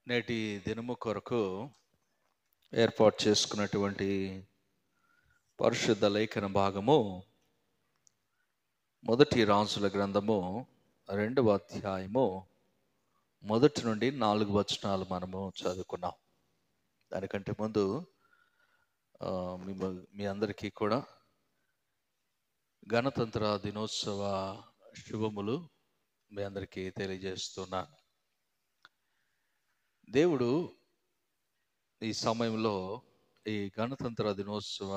నేటి దినము కొరకు ఏర్పాటు చేసుకున్నటువంటి పరిశుద్ధ లేఖన భాగము మొదటి రాజుల గ్రంథము 2వ అధ్యాయము 1 నుండి 4 వచనాలు మనము చదువుకున్నాం. దానికంటే ముందు మీ అందరికీ కూడా గణతంత్ర దినోత్సవ శుభములు మీ అందరికీ తెలియజేస్తున్నాను. దేవుడు ఈ సమయంలో ఈ గణతంత్ర దినోత్సవ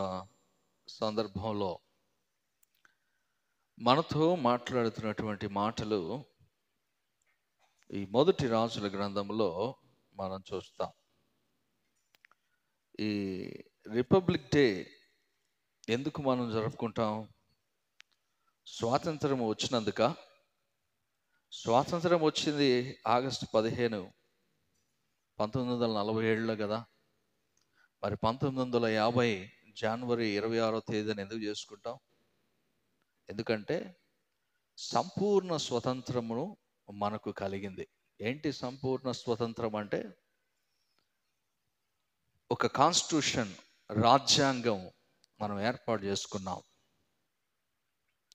సందర్భంలో మనతో మాట్లాడుతున్నటువంటి మాటలు ఈ మొదటి రాజుల గ్రంథంలో మనం చూస్తాం. ఈ రిపబ్లిక్ డే ఎందుకు మనం జరుపుకుంటాం? స్వాతంత్రం వచ్చినందుక? స్వాతంత్రం వచ్చింది ఆగస్టు 15, 1947లో కదా. మరి 1950 జనవరి 26వ తేదీని ఎందుకు చేసుకుంటాం? ఎందుకంటే సంపూర్ణ స్వతంత్రమును మనకు కలిగింది. ఏంటి సంపూర్ణ స్వతంత్రం అంటే? ఒక కాన్స్టిట్యూషన్, రాజ్యాంగం మనం ఏర్పాటు చేసుకున్నాం.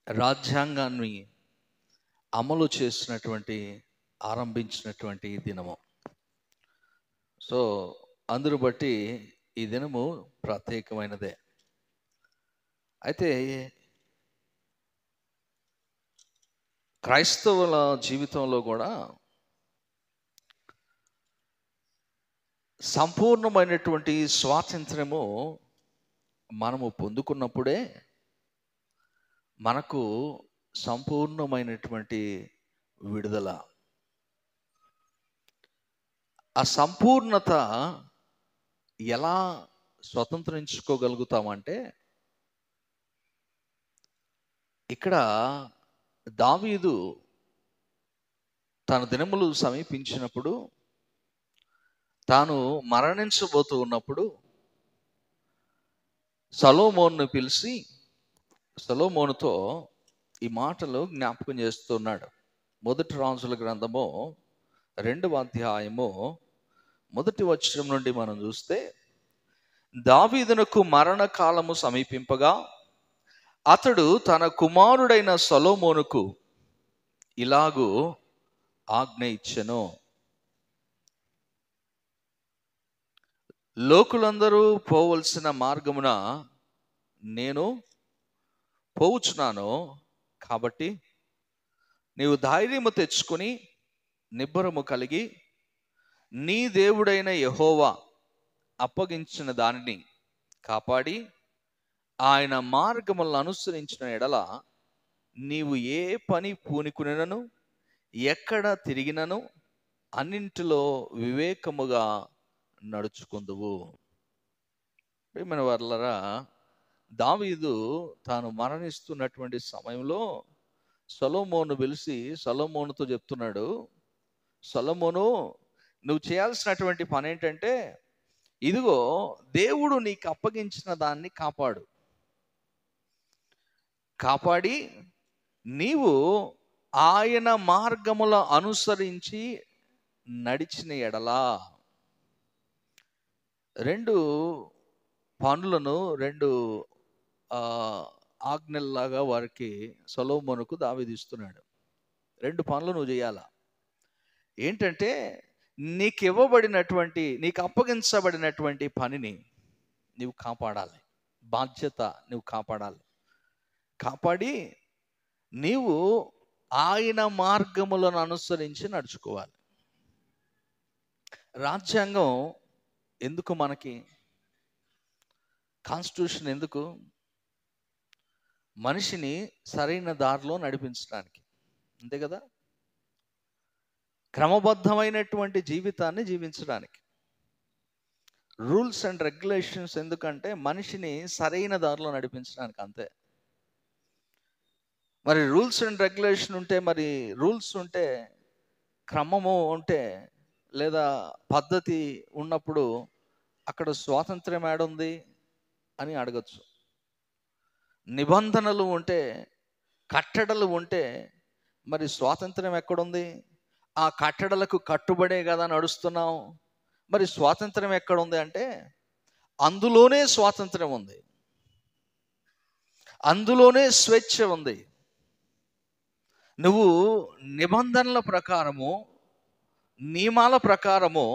రాజ్యాంగాన్ని అమలు చేసినటువంటి ఆరంభించినటువంటి దినము. సో అందును బట్టి ఈ దినము ప్రత్యేకమైనదే. అయితే క్రైస్తవుల జీవితంలో కూడా సంపూర్ణమైనటువంటి స్వాతంత్ర్యము మనము పొందుకున్నప్పుడే మనకు సంపూర్ణమైనటువంటి విడుదల. ఆ సంపూర్ణత ఎలా స్వతంత్రించుకోగలుగుతామంటే, ఇక్కడ దావీదు తన దినములు సమీపించినప్పుడు, తాను మరణించబోతూ ఉన్నప్పుడు సొలొమోనును పిలిచి సొలొమోనుతో ఈ మాటలు జ్ఞాపకం చేస్తున్నాడు. మొదటి రాజుల గ్రంథము 2వ అధ్యాయము 1వ వచనం నుండి మనం చూస్తే, దావీదునకు మరణకాలము సమీపింపగా అతడు తన కుమారుడైన సొలొమోనుకు ఇలాగూ ఆజ్ఞ ఇచ్చెను. లోకులందరూ పోవలసిన మార్గమున నేను పోవుచున్నాను. కాబట్టి నీవు ధైర్యము తెచ్చుకొని నిబ్బరము కలిగి నీ దేవుడైన యెహోవా అప్పగించిన దానిని కాపాడి ఆయన మార్గములను అనుసరించిన ఎడల నీవు ఏ పని పూనుకునను, ఎక్కడ తిరిగినను అన్నింటిలో వివేకముగా నడుచుకుందువు. ప్రియమైన వారలారా, దావీదు తాను మరణిస్తున్నటువంటి సమయంలో సొలొమోను పిలిచి సొలొమోనుతో చెప్తున్నాడు, సొలొమోను, నువ్వు చేయాల్సినటువంటి పని ఏంటంటే, ఇదిగో దేవుడు నీకు అప్పగించిన దాన్ని కాపాడి నీవు ఆయన మార్గముల అనుసరించి నడిచిన ఎడలా. 2 పనులను 2 ఆజ్ఞల్లాగా వారికి సొలొమోనుకు దావీదు ఇస్తున్నాడు. 2 పనులు నువ్వు చేయాలా. ఏంటంటే, నీకు అప్పగించబడినటువంటి పనిని నీవు కాపాడాలి. బాధ్యత నువ్వు కాపాడాలి. కాపాడి నీవు ఆయన మార్గములను అనుసరించి నడుచుకోవాలి. రాజ్యాంగం ఎందుకు మనకి? కాన్స్టిట్యూషన్ ఎందుకు? మనిషిని సరైన దారిలో నడిపించడానికి, అంతే కదా. క్రమబద్ధమైనటువంటి జీవితాన్ని జీవించడానికి. రూల్స్ అండ్ రెగ్యులేషన్స్ ఎందుకంటే మనిషిని సరైన దారిలో నడిపించడానికి, అంతే. మరి రూల్స్ అండ్ రెగ్యులేషన్ ఉంటే, మరి రూల్స్ ఉంటే, క్రమము ఉంటే, లేదా పద్ధతి ఉన్నప్పుడు అక్కడ స్వాతంత్ర్యం ఏడుంది అని అడగచ్చు. నిబంధనలు ఉంటే, కట్టడలు ఉంటే మరి స్వాతంత్ర్యం ఎక్కడుంది? ఆ కట్టడలకు కట్టుబడే కదా నడుస్తున్నాం. మరి స్వాతంత్రం ఎక్కడ ఉంది అంటే అందులోనే స్వాతంత్రం ఉంది, అందులోనే స్వేచ్ఛ ఉంది. నువ్వు నిబంధనల ప్రకారము, నియమాల ప్రకారము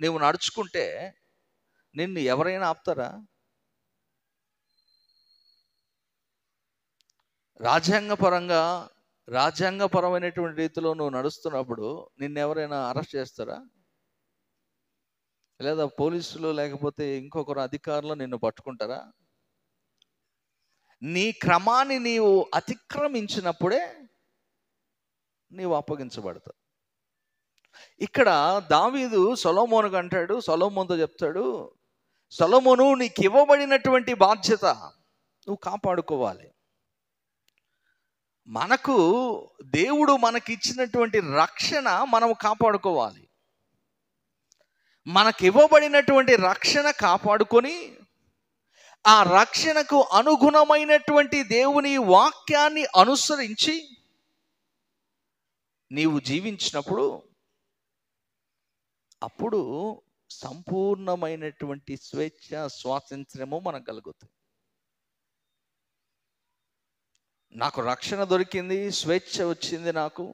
నువ్వు నడుచుకుంటే నిన్ను ఎవరైనా ఆపుతారా? రాజ్యాంగపరమైనటువంటి రీతిలో నువ్వు నడుస్తున్నప్పుడు నిన్నెవరైనా అరెస్ట్ చేస్తారా? లేదా పోలీసులు లేకపోతే ఇంకొకరు అధికారులు నిన్ను పట్టుకుంటారా? నీ క్రమాన్ని నీవు అతిక్రమించినప్పుడే నీవు అప్పగించబడతావు. ఇక్కడ దావీదు సొలొమోనుకు అంటాడు, సొలొమోనుతో చెప్తాడు, సొలొమోను నీకు ఇవ్వబడినటువంటి బాధ్యత నువ్వు కాపాడుకోవాలి. మనకు దేవుడు మనకిచ్చినటువంటి రక్షణ మనము కాపాడుకోవాలి. మనకి ఇవ్వబడినటువంటి రక్షణ కాపాడుకొని ఆ రక్షణకు అనుగుణమైనటువంటి దేవుని వాక్యాన్ని అనుసరించి నీవు జీవించినప్పుడు అప్పుడు సంపూర్ణమైనటువంటి స్వేచ్ఛ, స్వాతంత్ర్యము మనకు కలుగుతుంది. నాకు రక్షణ దొరికింది, స్వేచ్ఛ వచ్చింది, నాకు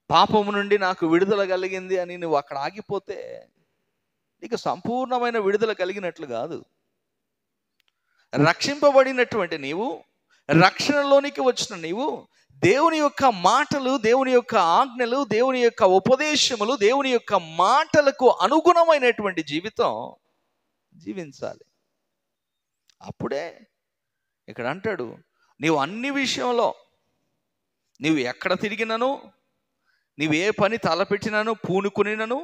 పాపము నుండి నాకు విడుదల కలిగింది అని నువ్వు అక్కడ ఆగిపోతే నీకు సంపూర్ణమైన విడుదల కలిగినట్లు కాదు. రక్షింపబడినటువంటి నీవు, రక్షణలోనికి వచ్చిన నీవు దేవుని యొక్క మాటలు, దేవుని యొక్క ఆజ్ఞలు, దేవుని యొక్క ఉపదేశములు, దేవుని యొక్క మాటలకు అనుగుణమైనటువంటి జీవితం జీవించాలి. అప్పుడే ఇక్కడ అంటాడు, నీవు అన్ని విషయంలో, నీవు ఎక్కడ తిరిగినను, నీవు ఏ పని తలపెట్టినను, పూనుకునినను,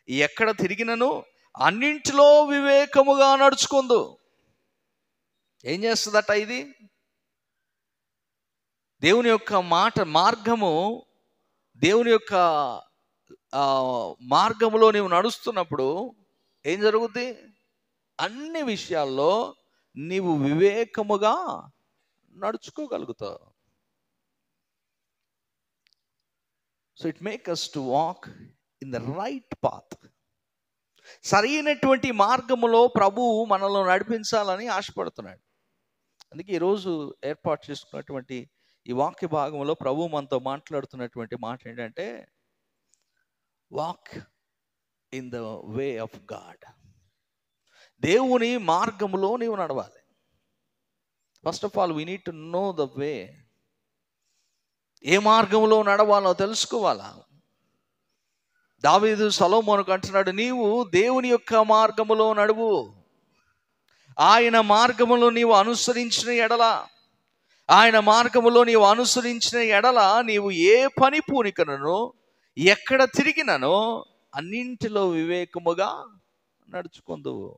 ఎక్కడ తిరిగినను అన్నింటిలో వివేకముగా నడుచుకుందు. ఏం చేస్తుందట ఇది? దేవుని యొక్క మార్గము, దేవుని యొక్క మార్గములో నీవు నడుస్తున్నప్పుడు ఏం జరుగుద్ది? అన్ని విషయాల్లో నీవు వివేకముగా నడుచుకోగలుగుతావు. So it make us to walk in the right path. సరైనటువంటి మార్గములో ప్రభువు మనలో నడిపించాలని ఆశపడుతున్నాడు. అందుకే ఈరోజు ఏర్పాటు చేసుకున్నటువంటి ఈ వాక్య భాగంలో ప్రభు మనతో మాట్లాడుతున్నటువంటి మాట ఏంటంటే, walk in the way of God. దేవుని మార్గములో నీవు నడవాలి. First of all we need to know the way. ఏ మార్గంలో నడవాలో తెలుసుకోవాలా. దావీదు సొలొమోనుకు అంటున్నాడు, నీవు దేవుని యొక్క మార్గములో నడువు. ఆయన మార్గములో నీవు అనుసరించిన ఎడల, ఆయన మార్గములో నీవు అనుసరించిన ఎడల నీవు ఏ పని పూనికనను, ఎక్కడ తిరిగినను అన్నింటిలో వివేకముగా నడుచుకుందువు.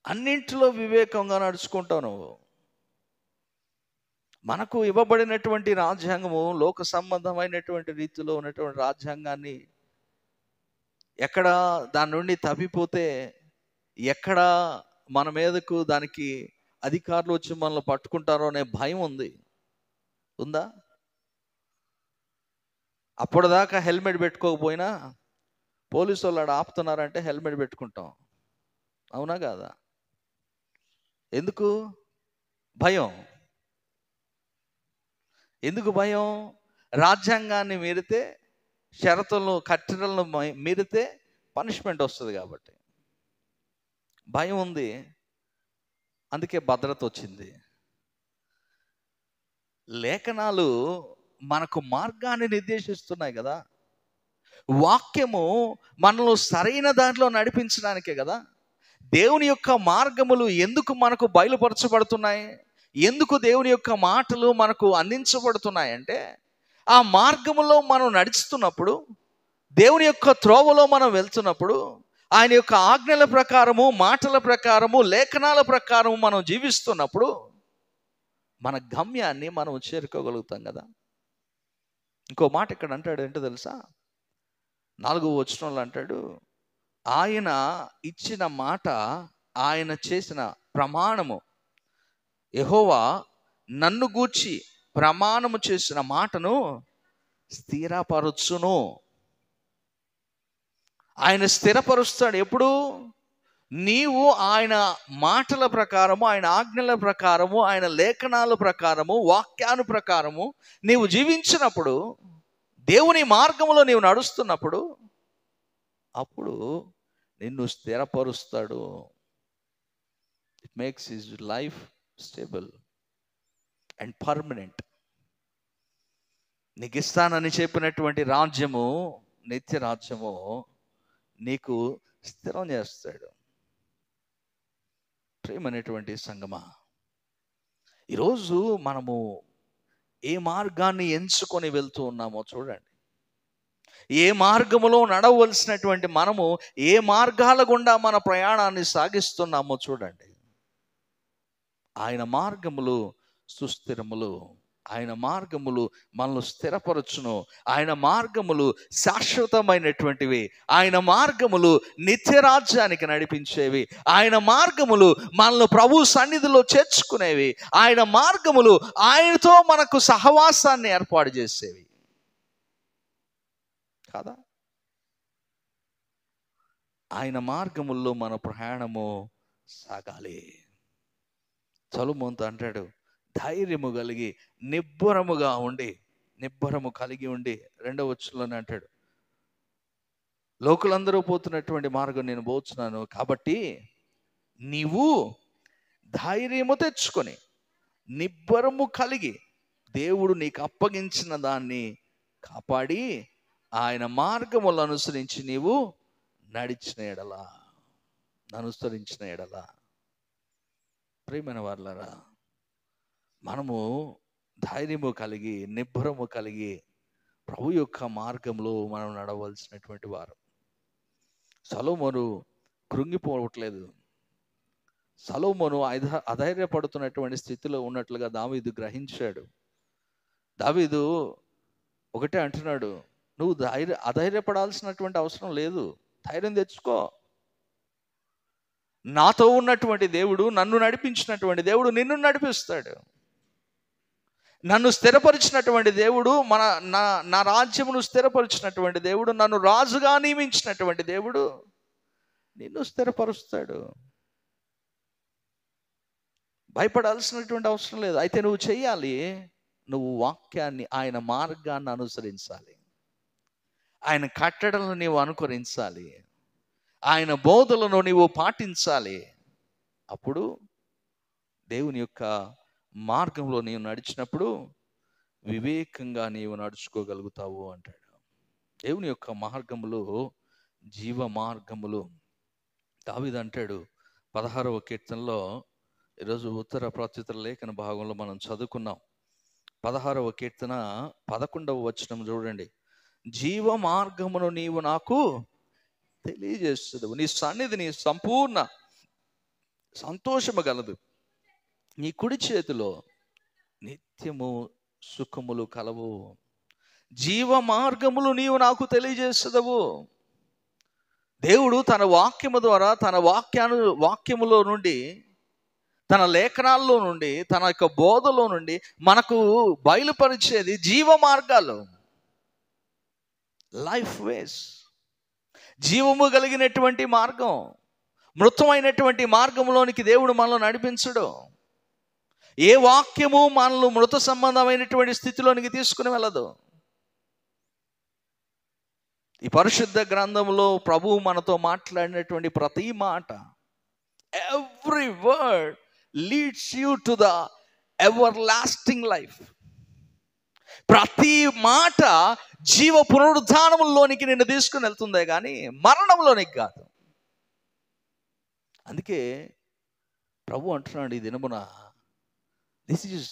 అన్నింటిలో వివేకంగా నడుచుకుంటావు నువ్వు. మనకు ఇవ్వబడినటువంటి రాజ్యాంగము లోక సంబంధమైనటువంటి రీతిలో ఉన్నటువంటి రాజ్యాంగాన్ని ఎక్కడ దాని నుండి తప్పిపోతే, ఎక్కడ మన మీదకు దానికి అధికారులు వచ్చి మనల్ని పట్టుకుంటారో అనే భయం ఉందా? అప్పటిదాకా హెల్మెట్ పెట్టుకోకపోయినా పోలీసు వాళ్ళు ఆడ ఆపుతున్నారంటే హెల్మెట్ పెట్టుకుంటాం. అవునా కాదా? ఎందుకు భయం? ఎందుకు భయం? రాజ్యాంగాన్ని మీరితే, షరతులను, కట్టడలను మీరితే పనిష్మెంట్ వస్తుంది కాబట్టి భయం ఉంది. అందుకే భద్రత వచ్చింది. లేఖనాలు మనకు మార్గాన్ని నిర్దేశిస్తున్నాయి కదా. వాక్యము మనలో సరైన దాంట్లో నడిపించడానికే కదా. దేవుని యొక్క మార్గములు ఎందుకు మనకు బయలుపరచబడుతున్నాయి, ఎందుకు దేవుని యొక్క మాటలు మనకు అందించబడుతున్నాయి అంటే, ఆ మార్గములో మనం నడుస్తున్నప్పుడు, దేవుని యొక్క త్రోవలో మనం వెళ్తున్నప్పుడు, ఆయన యొక్క ఆజ్ఞల ప్రకారము, మాటల ప్రకారము, లేఖనాల ప్రకారము మనం జీవిస్తున్నప్పుడు మన గమ్యాన్ని మనం చేరుకోగలుగుతాం కదా. ఇంకో మాట ఇక్కడ అంటాడు, ఏంటో తెలుసా? 4వ వచనంలో అంటాడు, ఆయన ఇచ్చిన మాట, ఆయన చేసిన ప్రమాణము, యెహోవా నన్ను గూర్చి ప్రమాణము చేసిన మాటను స్థిరపరచును. ఆయన స్థిరపరుస్తాడు. ఎప్పుడు? నీవు ఆయన మాటల ప్రకారము, ఆయన ఆజ్ఞల ప్రకారము, ఆయన లేఖనాల ప్రకారము, వాక్యాను ప్రకారము నీవు జీవించినప్పుడు, దేవుని మార్గంలో నీవు నడుస్తున్నప్పుడు, అప్పుడు నిన్ను స్థిరపరుస్తాడు. It makes his life stable and permanent. నీకు ఇస్తానని చెప్పినటువంటి రాజ్యము, నిత్య రాజ్యము నీకు స్థిరం చేస్తాడు. ప్రియమైనటువంటి సంగమా, ఈరోజు మనము ఏ మార్గాన్ని ఎంచుకొని వెళ్తూ ఉన్నామో చూడండి. ఏ మార్గములో నడవలసినటువంటి మనము ఏ మార్గాల గుండా మన ప్రయాణాన్ని సాగిస్తున్నామో చూడండి. ఆయన మార్గములు సుస్థిరములు, ఆయన మార్గములు మనల్ని స్థిరపరచును, ఆయన మార్గములు శాశ్వతమైనటువంటివి, ఆయన మార్గములు నిత్యరాజ్యానికి నడిపించేవి, ఆయన మార్గములు మనల్ని ప్రభు సన్నిధిలో చేర్చుకునేవి, ఆయన మార్గములు ఆయనతో మనకు సహవాసాన్ని ఏర్పాటు చేసేవి కాదా? ఆయన మార్గముల్లో మన ప్రయాణము సాగాలి. సొలొమోనుతో అంటాడు, ధైర్యము కలిగి నిబ్బరముగా ఉండి, నిబ్బరము కలిగి ఉండి, 2వ వచనంలోనే అంటాడు, లోకులందరూ పోతున్నటువంటి మార్గం నేను పోతున్నాను, కాబట్టి నీవు ధైర్యము తెచ్చుకొని నిబ్బరము కలిగి దేవుడు నీకు అప్పగించిన దాన్ని కాపాడి ఆయన మార్గములను అనుసరించి నీవు నడిచిన ఎడలా, అనుసరించిన ఎడలా. ప్రియమైన వారలారా, మనము ధైర్యము కలిగి నిబ్బరము కలిగి ప్రభు యొక్క మార్గంలో మనం నడవలసినటువంటి వారు. సొలొమోను కృంగిపోవట్లేదు. సొలొమోను అధైర్యపడుతున్నటువంటి స్థితిలో ఉన్నట్లుగా దావీదు గ్రహించాడు. దావీదు ఒకటే అంటున్నాడు, నువ్వు అధైర్యపడాల్సినటువంటి అవసరం లేదు, ధైర్యం తెచ్చుకో. నాతో ఉన్నటువంటి దేవుడు, నన్ను నడిపించినటువంటి దేవుడు నిన్ను నడిపిస్తాడు. నన్ను స్థిరపరిచినటువంటి దేవుడు, నా రాజ్యమును స్థిరపరిచినటువంటి దేవుడు, నన్ను రాజుగా నియమించినటువంటి దేవుడు నిన్ను స్థిరపరుస్తాడు. భయపడాల్సినటువంటి అవసరం లేదు. అయితే నువ్వు చెయ్యాలి, నువ్వు వాక్యాన్ని, ఆయన మార్గాన్ని అనుసరించాలి, ఆయన కట్టడలను నీవు అనుకరించాలి, ఆయన బోధలను నీవు పాటించాలి. అప్పుడు దేవుని యొక్క మార్గంలో నీవు నడిచినప్పుడు వివేకంగా నీవు నడుచుకోగలుగుతావు అంటాడు. దేవుని యొక్క మార్గములు జీవ మార్గములు. దావీదు అంటాడు 16వ కీర్తనలో, ఈరోజు ఉత్తర ప్రత్యుత్తర లేఖన భాగంలో మనం చదువుకున్నాం. 16వ కీర్తన 11వ వచనం చూడండి. జీవ మార్గమును నీవు నాకు తెలియజేస్తుంది, నీ సన్నిధి నీ సంపూర్ణ సంతోషము గలదు, నీ కుడి చేతిలో నిత్యము సుఖములు కలవు. జీవ మార్గములు నీవు నాకు తెలియజేస్తుదవు. దేవుడు తన వాక్యము ద్వారా, తన వాక్యములో నుండి, తన లేఖనాల్లో నుండి, తన యొక్క బోధలో నుండి మనకు బయలుపరిచేది జీవ మార్గాలు, లైఫ్ వేస్. జీవము కలిగినటువంటి మార్గం, మృతమైనటువంటి మార్గంలోనికి దేవుడు మనల్ని నడిపించడు. ఏ వాక్యము మనల్ని మృత సంబంధమైనటువంటి స్థితిలోనికి తీసుకుని వెళ్ళదు. ఈ పరిశుద్ధ గ్రంథంలో ప్రభువు మనతో మాట్లాడినటువంటి ప్రతి మాట, every word leads you to the ever lasting life. ప్రతి మాట జీవ పునరుద్ధానంలోనికి నిన్ను తీసుకుని వెళ్తుందే కానీ మరణంలోనికి కాదు. అందుకే ప్రభు అంటున్నాడు ఈ దినమున, this is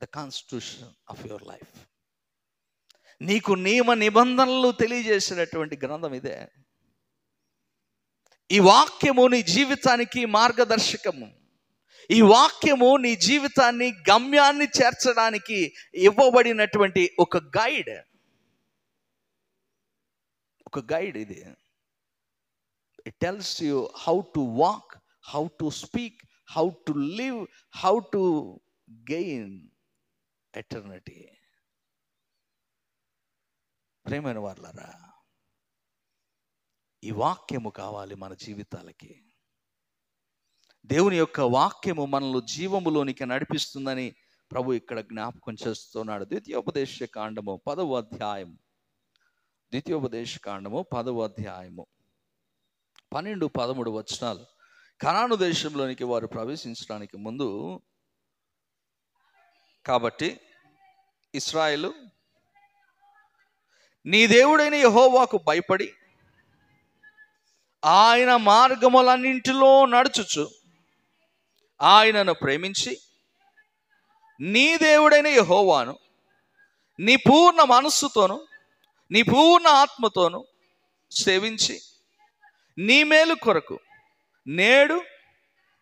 the constitution of your life. నీకు నియమ నిబంధనలు తెలియజేసినటువంటి గ్రంథం ఇదే. ఈ వాక్యము నీ జీవితానికి మార్గదర్శకము. ఈ వాక్యము నీ జీవితాన్ని, గమ్యాన్ని చేర్చడానికి ఇవ్వబడినటువంటి ఒక గైడ్. ఒక గైడ్ ఇది. It tells you how to walk, how to speak, how to live, how to gain eternity. ప్రేమైన వారలారా, ఈ వాక్యము కావాలి మన జీవితాలకి. దేవుని యొక్క వాక్యము మనలో జీవములోనికి నడిపిస్తుందని ప్రభు ఇక్కడ జ్ఞాపకం చేస్తున్నాడు. ద్వితీయోపదేశ కాండము 10వ అధ్యాయము, ద్వితీయోపదేశ కాండము 10వ అధ్యాయము 12-13 వచనాలు. కనాను దేశంలోనికి వారు ప్రవేశించడానికి ముందు, కాబట్టి ఇశ్రాయేలు నీ దేవుడైన యెహోవాకు భయపడి ఆయన మార్గములన్నింటిలో నడుచుచు ఆయనను ప్రేమించి నీ దేవుడైన యెహోవాను నీ పూర్ణ మనస్సుతోను నీ పూర్ణ ఆత్మతోను సేవించి నీ మేలు కొరకు నేడు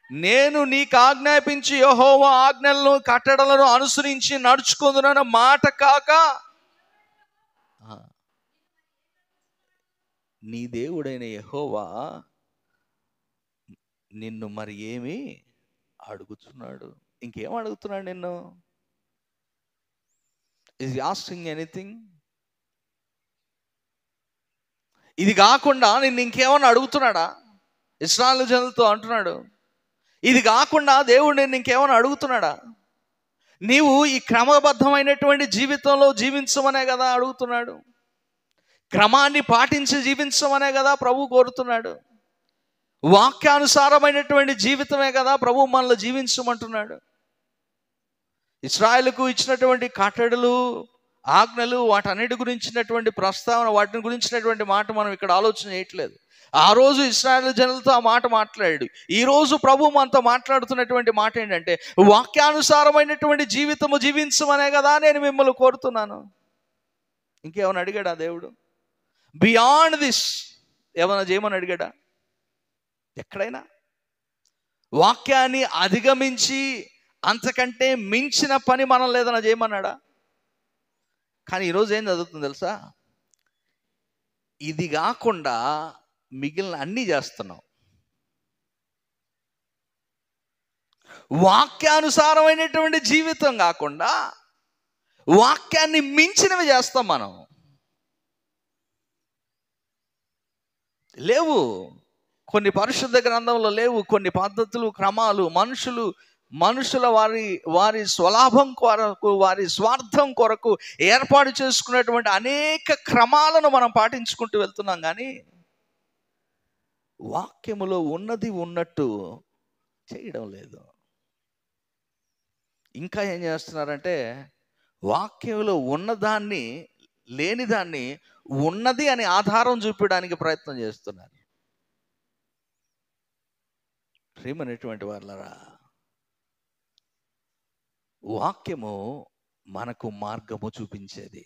నేను నీకు ఆజ్ఞాపించి యెహోవా ఆజ్ఞలను కట్టడలను అనుసరించి నడుచుకుందునన్న మాట కాక నీ దేవుడైన యెహోవా నిన్ను మరి ఏమి అడుగుతున్నాడు? ఇంకేం అడుగుతున్నాడు నిన్ను? Is asking anything? ఇది కాకుండా నిన్ను ఇంకేమన్నా అడుగుతున్నాడా? ఇశ్రాయేలు జనులతో అంటున్నాడు, ఇది కాకుండా దేవుడు నిన్ను ఇంకేమన్నా అడుగుతున్నాడా? నీవు ఈ క్రమబద్ధమైనటువంటి జీవితంలో జీవించమనే కదా అడుగుతున్నాడు. క్రమాన్ని పాటించి జీవించమనే కదా ప్రభు కోరుతున్నాడు. వాక్యానుసారమైనటువంటి జీవితమే కదా ప్రభు మనల్ని జీవించమంటున్నాడు. ఇశ్రాయేలుకు ఇచ్చినటువంటి కట్టడలు, ఆజ్ఞలు, వాటన్నిటి గురించినటువంటి ప్రస్తావన, వాటిని గురించినటువంటి మాట మనం ఇక్కడ ఆలోచన చేయట్లేదు. ఆ రోజు ఇశ్రాయేలు జనులతో ఆ మాట మాట్లాడాడు. ఈ రోజు ప్రభు మనతో మాట్లాడుతున్నటువంటి మాట ఏంటంటే, వాక్యానుసారమైనటువంటి జీవితము జీవించమనే కదా నేను మిమ్మల్ని కోరుతున్నాను. ఇంకేమైనా అడిగాడా దేవుడు? బియాండ్ దిస్ ఏమైనా చేయమని అడిగాడా? ఎక్కడైనా వాక్యాన్ని అధిగమించి అంతకంటే మించిన పని మనం లేదన్నా చేయమన్నాడా? కానీ ఈరోజు ఏం చదువుతుంది తెలుసా? ఇది కాకుండా మిగిలిన అన్నీ చేస్తున్నాం. వాక్యానుసారమైనటువంటి జీవితం కాకుండా వాక్యాన్ని మించినవి చేస్తాం మనం. లేవు కొన్ని పరిశుద్ధ గ్రంథంలో లేవు కొన్ని పద్ధతులు, క్రమాలు. మనుషుల వారి స్వలాభం కొరకు, వారి స్వార్థం కొరకు ఏర్పాటు చేసుకున్నటువంటి అనేక క్రమాలను మనం పాటించుకుంటూ వెళ్తున్నాం. కానీ వాక్యములో ఉన్నది ఉన్నట్టు చేయడం లేదు. ఇంకా ఏం చేస్తున్నారంటే, వాక్యంలో ఉన్నదాన్ని లేనిదాన్ని ఉన్నది అని ఆధారం చూపించడానికి ప్రయత్నం చేస్తున్నారు. ప్రియమైనటువంటి వాళ్ళరా, వాక్యము మనకు మార్గము చూపించేది.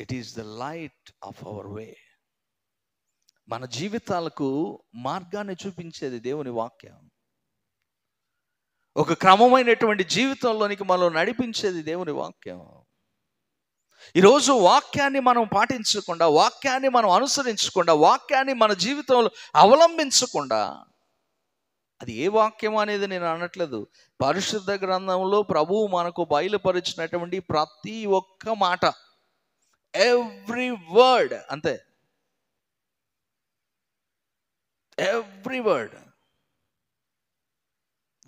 It is the light of our way. మన జీవితాలకు మార్గాన్ని చూపించేది దేవుని వాక్యం. ఒక క్రమమైనటువంటి జీవితంలోనికి మనం నడిపించేది దేవుని వాక్యం. ఈరోజు వాక్యాన్ని మనం పాటించకుండా, వాక్యాన్ని మనం అనుసరించకుండా, వాక్యాన్ని మన జీవితంలో అవలంబించకుండా, అది ఏ వాక్యం అనేది నేను అనట్లేదు. పరిశుద్ధ గ్రంథంలో ప్రభువు మనకు బయలుపరిచినటువంటి ప్రతి ఒక్క మాట, ఎవ్రీ వర్డ్, అంతే, every word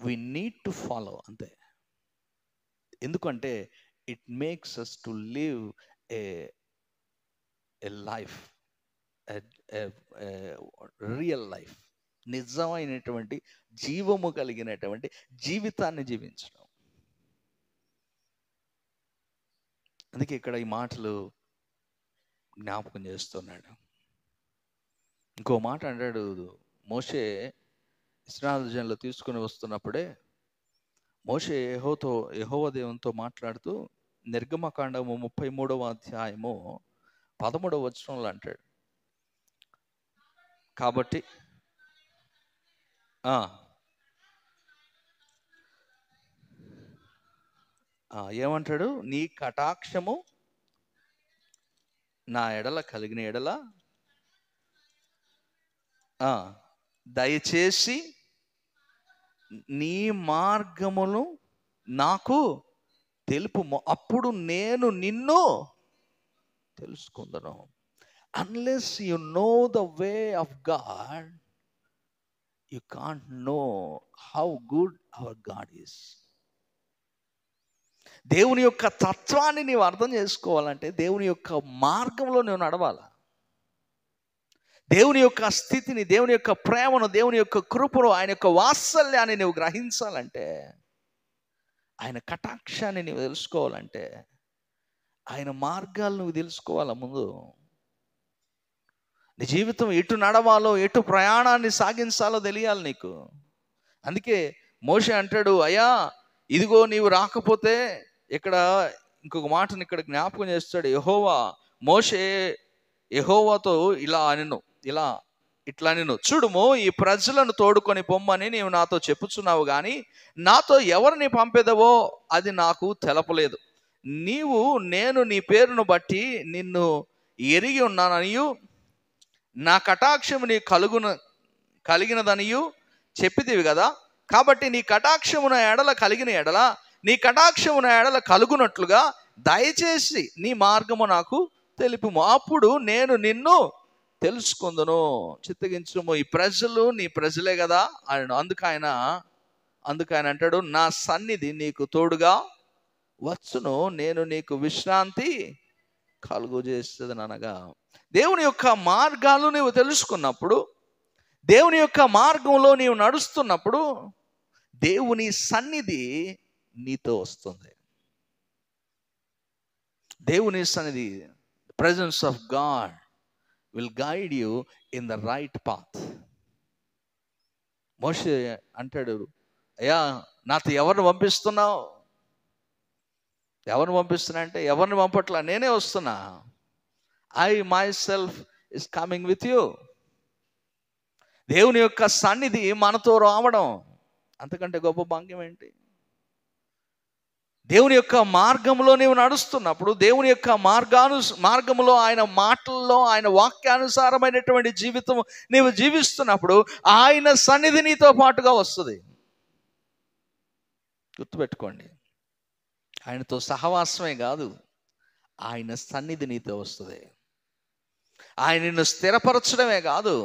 we need to follow, అంతే. ఎందుకంటే it makes us to live a life, a real life, నిజమైనటువంటి జీవము కలిగినటువంటి జీవితాన్ని జీవించడం. అందుకే ఇక్కడ ఈ మాటలు జ్ఞాపకం చేస్తున్నాడు. ఇంకో మాట అంటాడు, మోషే ఇశ్రాయేలు జనులు తీసుకుని వస్తున్నప్పుడే మోషే యెహోవా దేవునితో మాట్లాడుతూ నిర్గమకాండము 33వ అధ్యాయము 13వ వచనంలో అంటాడు, కాబట్టి ఏమంటాడు, నీ కటాక్షము నా ఎడల కలిగిన ఎడల దయచేసి నీ మార్గమును నాకు తెలుపుము, అప్పుడు నేను నిన్ను తెలుసుకుందును. Unless you know the way of God, you can't know how good our God is. దేవుని యొక్క తత్వాన్ని నీవు అర్థం చేసుకోవాలంటే దేవుని యొక్క మార్గంలో నువ్వు నడవాలి. దేవుని యొక్క స్థితిని, దేవుని యొక్క ప్రేమను, దేవుని యొక్క కృపను, ఆయన యొక్క వాత్సల్యాన్ని నువ్వు గ్రహించాలంటే, ఆయన కటాక్షాన్ని నువ్వు తెలుసుకోవాలంటే, ఆయన మార్గాలు నువ్వు తెలుసుకోవాలా. ముందు నీ జీవితం ఎటు నడవాలో, ఎటు ప్రయాణాన్ని సాగించాలో తెలియాలి నీకు. అందుకే మోషే అంటాడు, అయ్యా ఇదిగో నీవు రాకపోతే, ఇక్కడ ఇంకొక మాటను ఇక్కడ జ్ఞాపకం చేస్తాడు యెహోవా. మోషే యెహోవాతో ఇట్లా నేను చూడుము, ఈ ప్రజలను తోడుకొని పొమ్మని నీవు నాతో చెప్పుచున్నావు, కానీ నాతో ఎవరిని పంపేదవో అది నాకు తెలపలేదు. నేను నీ పేరును బట్టి నిన్ను ఎరిగి ఉన్నాననియు, నా కటాక్షము నీ కలిగినదనియు చెప్పితివి కదా. కాబట్టి నీ కటాక్షమున ఎడల కలిగిన ఎడల, నీ కటాక్షమున ఎడల కలుగునట్లుగా దయచేసి నీ మార్గము నాకు తెలుపుము, అప్పుడు నేను నిన్ను తెలుసుకుందును. చిత్తగించుము, ఈ ప్రజలు నీ ప్రజలే కదా అని. అందుకు ఆయన అంటాడు, నా సన్నిధి నీకు తోడుగా వచ్చును, నేను నీకు విశ్రాంతి కలుగు చేస్తుంది అనగా, దేవుని యొక్క మార్గాలు నీవు తెలుసుకున్నప్పుడు, దేవుని యొక్క మార్గంలో నీవు నడుస్తున్నప్పుడు, దేవుని సన్నిధి నీతో వస్తుంది. దేవుని సన్నిధి, presence of God will guide you in the right path. మోషే అంటాడు, అయ్యా నాతో ఎవరిని పంపిస్తున్నావు? ఎవరిని పంపిస్తున్నా అంటే, ఎవరిని పంపట్లా, నేనే వస్తున్నా. I myself is coming with you. దేవుని యొక్క సన్నిధి మనతో రావడం అంతకంటే గొప్ప భాగ్యం ఏంటి? దేవుని యొక్క మార్గంలో నీవు నడుస్తున్నప్పుడు, దేవుని యొక్క మార్గంలో, ఆయన మాటల్లో, ఆయన వాక్యానుసారమైనటువంటి జీవితం నీవు జీవిస్తున్నప్పుడు, ఆయన సన్నిధి నీతో పాటుగా వస్తుంది. గుర్తుపెట్టుకోండి, ఆయనతో సహవాసమే కాదు, ఆయన సన్నిధి నీతో వస్తుంది. ఆయన నిన్ను స్థిరపరచడమే కాదు,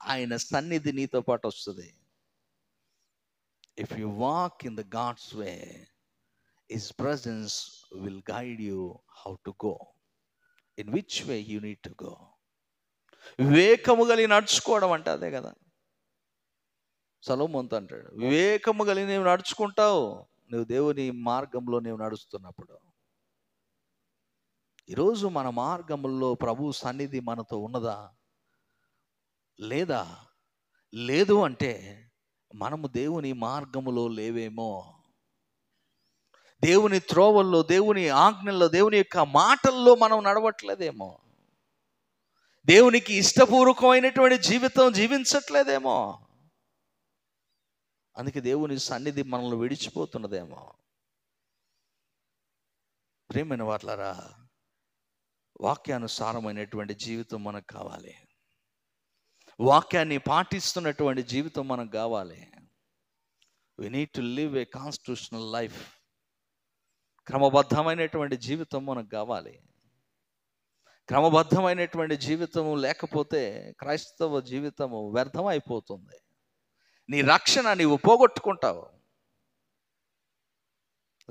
ఆయన సన్నిధి నీతో పాటు వస్తుంది. If you walk in the God's way, His presence will guide you how to go, in which way you need to go. వివేకము కలిగి నడుచుకోవడం అంటే అదే కదా. సొలొమోనుతో అంటాడు, వివేకము కలిగి నీవు నడుచుకుంటావు, నువ్వు దేవుని మార్గంలో నీవు నడుస్తున్నప్పుడు. ఈరోజు మన మార్గంలో ప్రభు సన్నిధి మనతో ఉన్నదా లేదా? లేదు అంటే మనము దేవుని మార్గములో లేవేమో, దేవుని త్రోవల్లో, దేవుని ఆజ్ఞల్లో, దేవుని యొక్క మాటల్లో మనం నడవట్లేదేమో, దేవునికి ఇష్టపూర్వకమైనటువంటి జీవితం జీవించట్లేదేమో, అందుకే దేవుని సన్నిధి మనల్ని విడిచిపోతున్నదేమో. ప్రియమైన వాట్లరా, వాక్యానుసారమైనటువంటి జీవితం మనకు కావాలి. వాక్యాన్ని పాటిస్తున్నటువంటి జీవితం మనకు కావాలి. We need to live a constitutional life. క్రమబద్ధమైనటువంటి జీవితం మనకు కావాలి. క్రమబద్ధమైనటువంటి జీవితము లేకపోతే క్రైస్తవ జీవితము వ్యర్థమైపోతుంది. నీ రక్షణ నీవు పోగొట్టుకుంటావు.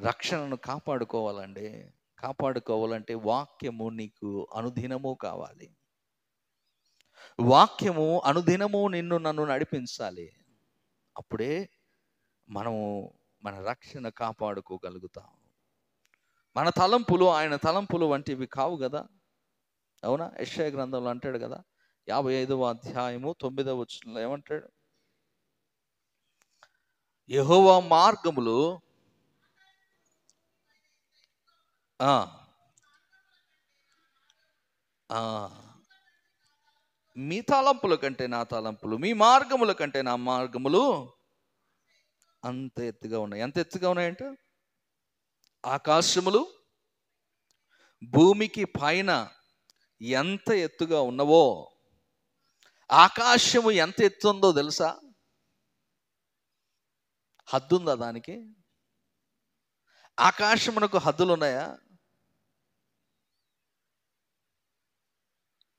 రక్షణను కాపాడుకోవాలంటే వాక్యము నీకు అనుదినము కావాలి. వాక్యము అనుదినము నన్ను నడిపించాలి. అప్పుడే మనము మన రక్షణ కాపాడుకోగలుగుతాం. మన తలంపులు ఆయన తలంపులు వంటివి కావు కదా. అవునా? యెషయా గ్రంథంలో అంటాడు కదా, 55వ అధ్యాయము 9వ వచనంలో ఏమంటాడు? యెహోవా మార్గములు మీ తలంపుల కంటే నా తలంపులు, మీ మార్గముల కంటే నా మార్గములు అంత ఎత్తుగా ఉన్నాయి. ఎంత ఎత్తుగా ఉన్నాయంటే, ఆకాశములు భూమికి పైన ఎంత ఎత్తుగా ఉన్నవో, ఆకాశము ఎంత ఎత్తుందో తెలుసా? హద్దుందా దానికి? ఆకాశమునకు హద్దులు ఉన్నాయా?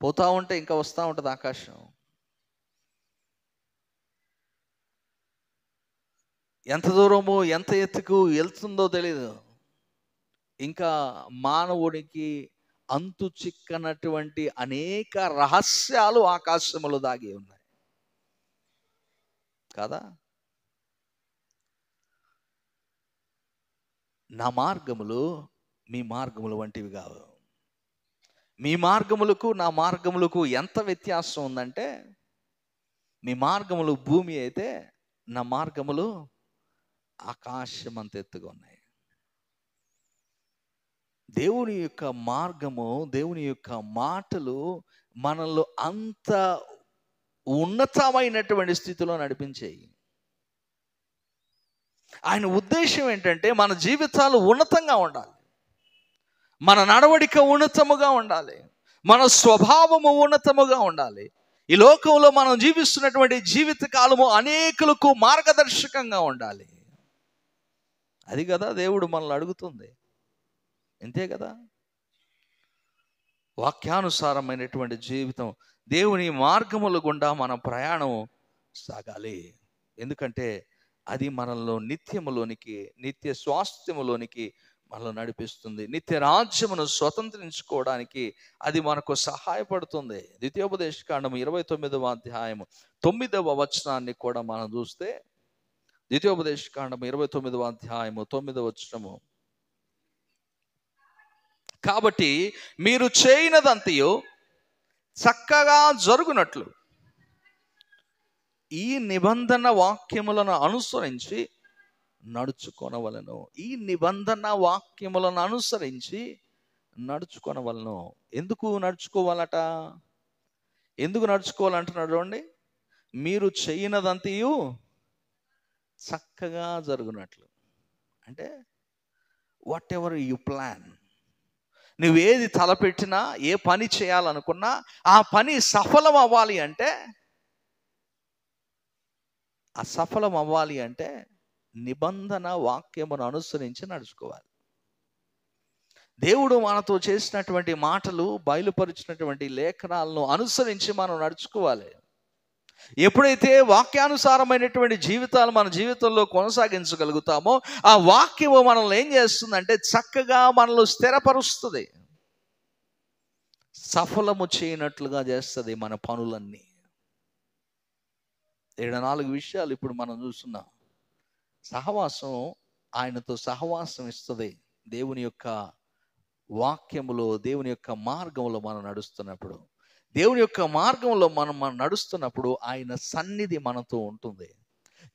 పోతా ఉంటే ఇంకా వస్తూ ఉంటుంది ఆకాశం. ఎంత దూరము ఎంత ఎత్తుకు వెళ్తుందో తెలీదు. ఇంకా మానవునికి అంతు చిక్కనటువంటి అనేక రహస్యాలు ఆకాశములో దాగి ఉన్నాయి కదా. నా మార్గములు మీ మార్గములు వంటివి కావు. మీ మార్గములకు నా మార్గములకు ఎంత వ్యత్యాసం ఉందంటే, మీ మార్గములు భూమి అయితే నా మార్గములు ఆకాశం అంత ఎత్తుగా ఉన్నాయి. దేవుని యొక్క మార్గము, దేవుని యొక్క మాటలు మనల్ని అంత ఉన్నతమైనటువంటి స్థితిలో నడిపించేయి. ఆయన ఉద్దేశం ఏంటంటే మన జీవితాలు ఉన్నతంగా ఉండాలి, మన నడవడిక ఉన్నతముగా ఉండాలి, మన స్వభావము ఉన్నతముగా ఉండాలి. ఈ లోకంలో మనం జీవిస్తున్నటువంటి జీవిత కాలము అనేకులకు మార్గదర్శకంగా ఉండాలి. అది కదా దేవుడు మనల్ని అడుగుతుంది. అంతే కదా. వాక్యానుసారమైనటువంటి జీవితం, దేవుని మార్గముల గుండా మన ప్రయాణం సాగాలి. ఎందుకంటే అది మనల్ని నిత్యములోనికి, నిత్య స్వాస్థ్యములోనికి మనల్ని నడిపిస్తుంది. నిత్య రాజ్యమును స్వతంత్రించుకోవడానికి అది మనకు సహాయపడుతుంది. ద్వితీయోపదేశకాండము 29వ అధ్యాయము 9వ వచనాన్ని కూడా మనం చూస్తే, ద్వితీయోపదేశకాండము 29వ అధ్యాయము 9వ వచనము, కాబట్టి మీరు చేయనదంతయు చక్కగా జరుగునట్లు ఈ నిబంధన వాక్యములను అనుసరించి నడుచుకొనవలను. ఈ నిబంధన వాక్యములను అనుసరించి నడుచుకొనవలను. ఎందుకు నడుచుకోవాలట? ఎందుకు నడుచుకోవాలంటున్నాడు చూడండి. మీరు చేయనదంతయు చక్కగా జరుగునట్లు. అంటే వాట్ ఎవర్ యు ప్లాన్, నువ్వేది తలపెట్టినా, ఏ పని చేయాలనుకున్నా ఆ పని సఫలం అవ్వాలి అంటే, ఆ సఫలం అవ్వాలి అంటే నిబంధన వాక్యమును అనుసరించి నడుచుకోవాలి. దేవుడు మనతో చేసినటువంటి మాటలు, బయలుపరిచినటువంటి లేఖనాలను అనుసరించి మనం నడుచుకోవాలి. ఎప్పుడైతే వాక్యానుసారమైనటువంటి జీవితాలు మన జీవితంలో కొనసాగించగలుగుతామో, ఆ వాక్యము మనల్ని ఏం చేస్తుందంటే చక్కగా మనల్ని స్థిరపరుస్తుంది, సఫలము చేయనట్లుగా చేస్తుంది మన పనులన్నీ. 4 విషయాలు ఇప్పుడు మనం చూస్తున్నాం. సహవాసం, ఆయనతో సహవాసం ఇస్తుంది. దేవుని యొక్క వాక్యములో, దేవుని యొక్క మార్గంలో మనం నడుస్తున్నప్పుడు, దేవుని యొక్క మార్గంలో మనం నడుస్తున్నప్పుడు ఆయన సన్నిధి మనతో ఉంటుంది.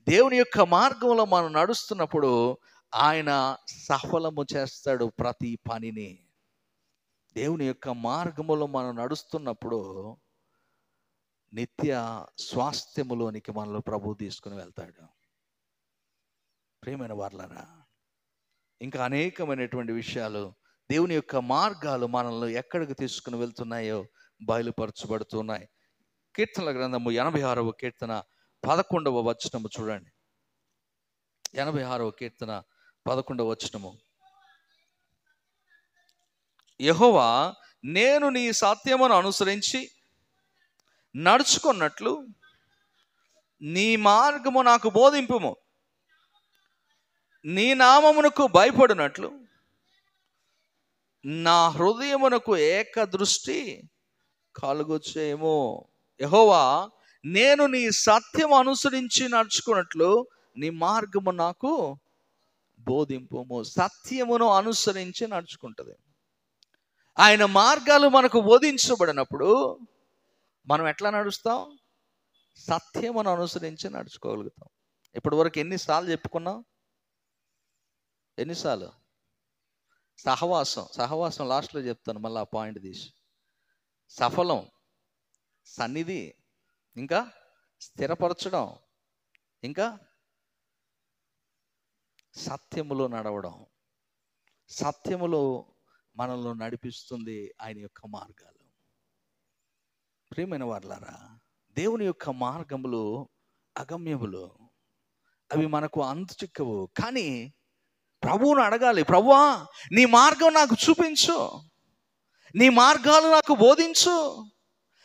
దేవుని యొక్క మార్గంలో మనం నడుస్తున్నప్పుడు ఆయన సఫలము చేస్తాడు ప్రతి పనిని. దేవుని యొక్క మార్గములో మనం నడుస్తున్నప్పుడు నిత్య స్వాస్థ్యములోనికి మనలో ప్రభు తీసుకుని వెళ్తాడు. ప్రియమైన వారలారా, ఇంకా అనేకమైనటువంటి విషయాలు, దేవుని యొక్క మార్గాలు మనల్ని ఎక్కడికి తీసుకుని వెళ్తున్నాయో బయలుపరచబడుతున్నాయి. కీర్తనల గ్రంథము 86వ కీర్తన 11వ వచనము చూడండి. 86వ కీర్తన 11వ వచనము, యెహోవా, నేను నీ సత్యమును అనుసరించి నడుచుకున్నట్లు నీ మార్గము నాకు బోధింపుము. నీ నామమునకు భయపడినట్లు నా హృదయమునకు ఏక దృష్టి కలుగు చేయము. యెహోవా, నేను నీ సత్యము అనుసరించి నడుచుకున్నట్లు నీ మార్గము నాకు బోధింపుము. సత్యమును అనుసరించి నడుచుకుంటుంది. ఆయన మార్గాలు మనకు బోధించబడినప్పుడు మనం ఎట్లా నడుస్తాం? సత్యమును అనుసరించి నడుచుకోగలుగుతాం. ఇప్పటి వరకు ఎన్నిసార్లు చెప్పుకున్నాం? ఎన్నిసార్లు? సహవాసం లాస్ట్లో చెప్తాను, మళ్ళీ ఆ పాయింట్ తీసి. సఫలం, సన్నిధి, ఇంకా స్థిరపరచడం, ఇంకా సత్యములో నడవడం. సత్యములో మనల్ని నడిపిస్తుంది ఆయన యొక్క మార్గాలు. ప్రియమైన వారలారా, దేవుని యొక్క మార్గములు అగమ్యములు, అవి మనకు అంతు చిక్కవు. కానీ ప్రభువును అడగాలి, ప్రభువా నీ మార్గం నాకు చూపించు, నీ మార్గాలు నాకు బోధించు.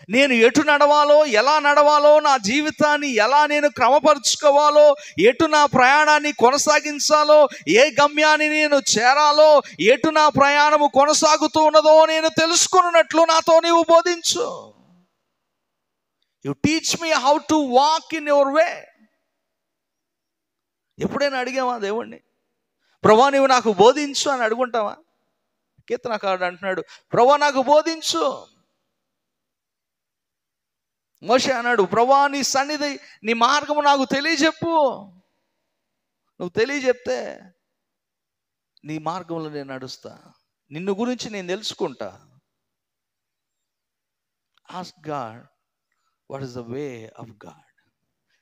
నేను ఎటు నడవాలో, ఎలా నడవాలో, నా జీవితాన్ని ఎలా నేను క్రమపరుచుకోవాలో, ఎటు నా ప్రయాణాన్ని కొనసాగించాలో, ఏ గమ్యాన్ని నేను చేరాలో, ఎటు నా ప్రయాణము కొనసాగుతూ ఉన్నదో నేను తెలుసుకున్నట్లు నాతో నీవు బోధించు. You teach me how to walk in your way. ఎప్పుడైనా అడిగావా దేవుణ్ణి, ప్రభువా నీవు నాకు బోధించు అని అడుగుంటావా? కీర్తనకారుడు అంటున్నాడు, ప్రభువా నాకు బోధించు. మోషే అన్నాడు, ప్రభువా నీ సన్నిధి, నీ మార్గము నాకు తెలియజెప్పు. నువ్వు తెలియజెప్తే నీ మార్గంలో నేను నడుస్తా, నిన్ను గురించి నేను తెలుసుకుంటా. Ask God what is the way of God.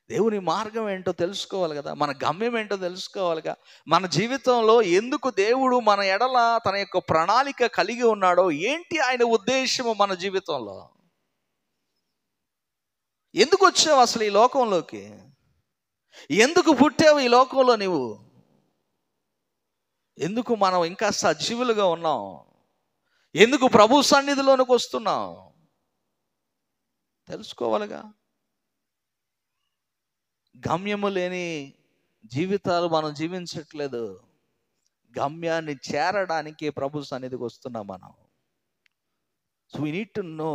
దేవుని మార్గం ఏంటో తెలుసుకోవాలి కదా, మన గమ్యం ఏంటో తెలుసుకోవాలిగా. మన జీవితంలో ఎందుకు దేవుడు మన ఎడల తన యొక్క ప్రణాళిక కలిగి ఉన్నాడో, ఏంటి ఆయన ఉద్దేశము మన జీవితంలో. ఎందుకు వచ్చావు అసలు ఈ లోకంలోకి? ఎందుకు పుట్టావు ఈ లోకంలో నీవు? ఎందుకు మనం ఇంకా సజీవులుగా ఉన్నాం? ఎందుకు ప్రభు సన్నిధిలోనికి వస్తున్నాం? తెలుసుకోవాలిగా. గమ్యము లేని జీవితాలు మనం జీవించట్లేదు. గమ్యాన్ని చేరడానికి ప్రభు సన్నిధికి వస్తున్నాం మనం. So we need to know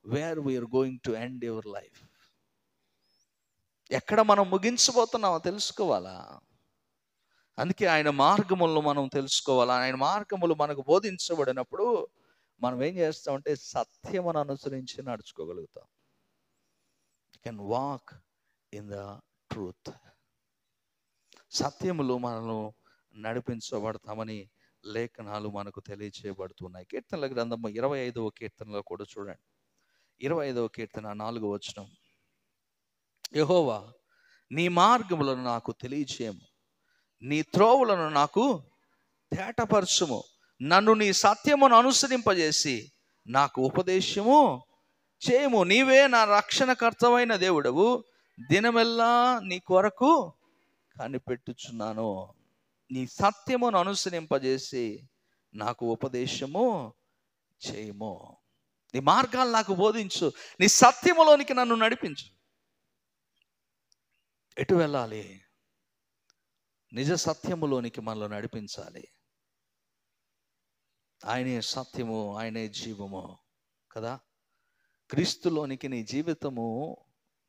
where we are going to end your life. ఎక్కడ మనం ముగించబోతున్నామో తెలుసుకోవాలా. అందుకే ఆయన మార్గములను మనం తెలుసుకోవాలా. ఆయన మార్గములు మనకు బోధించబడినప్పుడు మనం ఏం చేస్తామంటే సత్యమును అనుసరించి నడుచుకోగలుగుతాం. You can walk in the truth. సత్యములు మనల్ని నడిపించబడతామని లేఖనాలు మనకు తెలియచేయబడుతున్నాయి. కీర్తనల గ్రంథము 25వ కీర్తనలో కూడా చూడండి. 25వ కీర్తన 4వ వచనం, యెహోవా నీ మార్గములను నాకు తెలియచేయము, నీ త్రోవులను నాకు తేటపరచుము. నన్ను నీ సత్యమును అనుసరింపజేసి నాకు ఉపదేశము చేయము. నీవే నా రక్షణకర్తవైన దేవుడవు, దినమెల్లా నీ కొరకు కనిపెట్టుచున్నాను. నీ సత్యమును అనుసరింపజేసి నాకు ఉపదేశము చేయము. నీ మార్గాలు నాకు బోధించు, నీ సత్యములోనికి నన్ను నడిపించు. ఎటు వెళ్ళాలి? నిజ సత్యములోనికి మనలో నడిపించాలి. ఆయనే సత్యము, ఆయనే జీవము కదా. క్రీస్తులోనికి నీ జీవితము,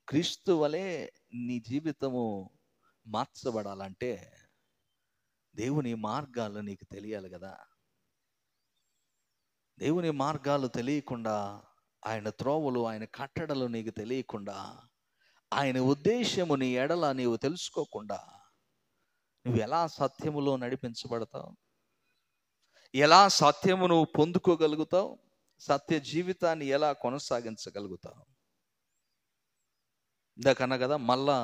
క్రీస్తు వలె నీ జీవితము మార్చబడాలంటే దేవుని మార్గాలు నీకు తెలియాలి కదా. దేవుని మార్గాలు తెలియకుండా, ఆయన త్రోవలు, ఆయన కట్టడలు నీకు తెలియకుండా, ఆయన ఉద్దేశము నీ ఎడల నీవు తెలుసుకోకుండా నువ్వు ఎలా సత్యములో నడిపించబడతావు? ఎలా సత్యమును పొందుకోగలుగుతావు? సత్య జీవితాన్ని ఎలా కొనసాగించగలుగుతావు? ఇందాకన్నా కదా, మళ్ళా